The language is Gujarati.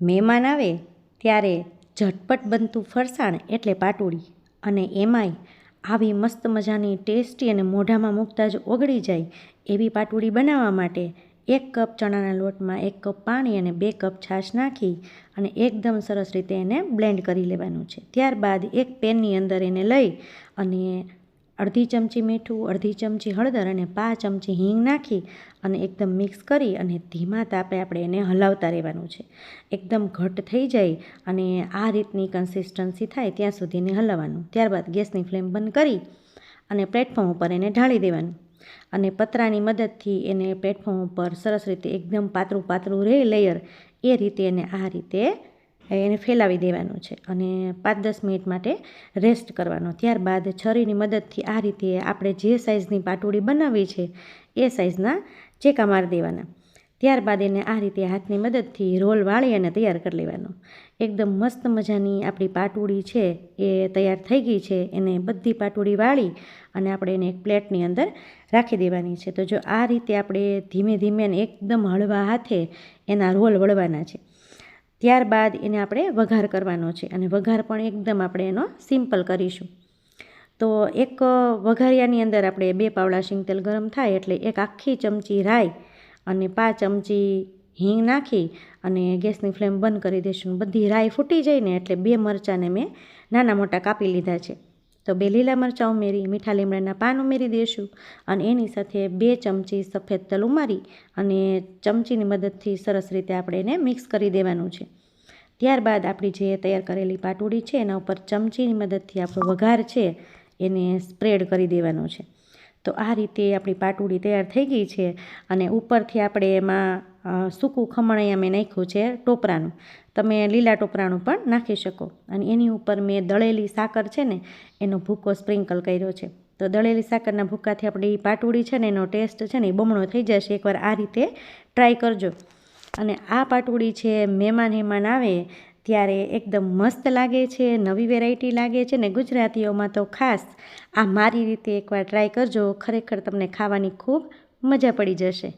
મહેમાન આવે ત્યારે ઝટપટ બનતું ફરસાણ એટલે પાટોળી, અને એમાંય આવી મસ્ત મજાની ટેસ્ટી અને મોઢામાં મૂકતા જ ઓગળી જાય એવી પાટોળી બનાવવા માટે 1 કપ ચણાના લોટમાં 1 કપ પાણી અને 2 કપ છાશ નાખી અને એકદમ સરસ રીતે એને બ્લેન્ડ કરી લેવાનું છે. ત્યારબાદ એક પેનની અંદર એને લઈ અને અડધી ચમચી મીઠું, અડધી ચમચી હળદર અને 5 ચમચી હિંગ નાખી અને એકદમ મિક્સ કરી અને ધીમા તાપે આપણે એને હલાવતા રહેવાનું છે. એકદમ ઘટ થઈ જાય અને આ રીતની કન્સિસ્ટન્સી થાય ત્યાં સુધી એને હલાવવાનું. ત્યારબાદ ગેસની ફ્લેમ બંધ કરી અને પ્લેટફોર્મ ઉપર એને ઢાળી દેવાનું અને પતરાની મદદથી એને પ્લેટફોર્મ ઉપર સરસ રીતે એકદમ પાતળું પાતળું રહે લેયર, એ રીતે એને આ રીતે એને ફેલાવી દેવાનું છે અને 5-10 મિનિટ માટે રેસ્ટ કરવાનો. ત્યારબાદ છરીની મદદથી આ રીતે આપણે જે સાઇઝની પાટોળી બનાવવી છે એ સાઇઝના ચેકા મારી દેવાના. ત્યારબાદ એને આ રીતે હાથની મદદથી રોલ વાળી અને તૈયાર કરી લેવાનો. એકદમ મસ્ત મજાની આપણી પાટોળી છે એ તૈયાર થઈ ગઈ છે. એને બધી પાટોળી વાળી અને આપણે એને એક પ્લેટની અંદર રાખી દેવાની છે. તો જો આ રીતે આપણે ધીમે ધીમે અને એકદમ હળવા હાથે એના રોલ વળવાના છે. ત્યારબાદ એને આપણે વઘાર કરવાનો છે અને વઘાર પણ એકદમ આપણે એનો સિમ્પલ કરીશું. તો એક વઘારિયાની અંદર આપણે 2 પાવડા શીંગતેલ ગરમ થાય એટલે 1 આખી ચમચી રાઈ અને 5 ચમચી હિંગ નાખી અને ગેસની ફ્લેમ બંધ કરી દઈશું. બધી રાઈ ફૂટી જાય ને એટલે 2 મરચાંને મેં નાના મોટા કાપી લીધા છે. તો 2 લીલા મરચાં ઉમેરી, મીઠા લીમડાના પાન ઉમેરી દઈશું અને એની સાથે 2 ચમચી સફેદ તલ ઉમેરી અને ચમચીની મદદથી સરસ રીતે આપણે એને મિક્સ કરી દેવાનું છે. ત્યારબાદ આપણી જે તૈયાર કરેલી પાટોળી છે એના ઉપર ચમચીની મદદથી આપણો વઘાર છે એને સ્પ્રેડ કરી દેવાનો છે. તો આ રીતે આપણી પાટોળી તૈયાર થઈ ગઈ છે અને ઉપરથી આપણે એમાં સૂકું ખમણ અહીંયા મેં નાખ્યું છે ટોપરાનું. તમે લીલા ટોપરાનું પણ નાખી શકો અને એની ઉપર મેં દળેલી સાકર છે ને એનો ભૂકો સ્પ્રિંકલ કર્યો છે. તો દળેલી સાકરના ભૂકાથી આપણી પાટોળી છે ને એનો ટેસ્ટ છે ને એ બમણો થઈ જશે. એકવાર આ રીતે ટ્રાય કરજો. અને આ પાટોળી છે મહેમાન આવે ત્યારે એકદમ મસ્ત લાગે છે, નવી વેરાયટી લાગે છે ને ગુજરાતીઓમાં તો ખાસ આ મારી રીતે એકવાર ટ્રાય કરજો. ખરેખર તમને ખાવાની ખૂબ મજા પડી જશે.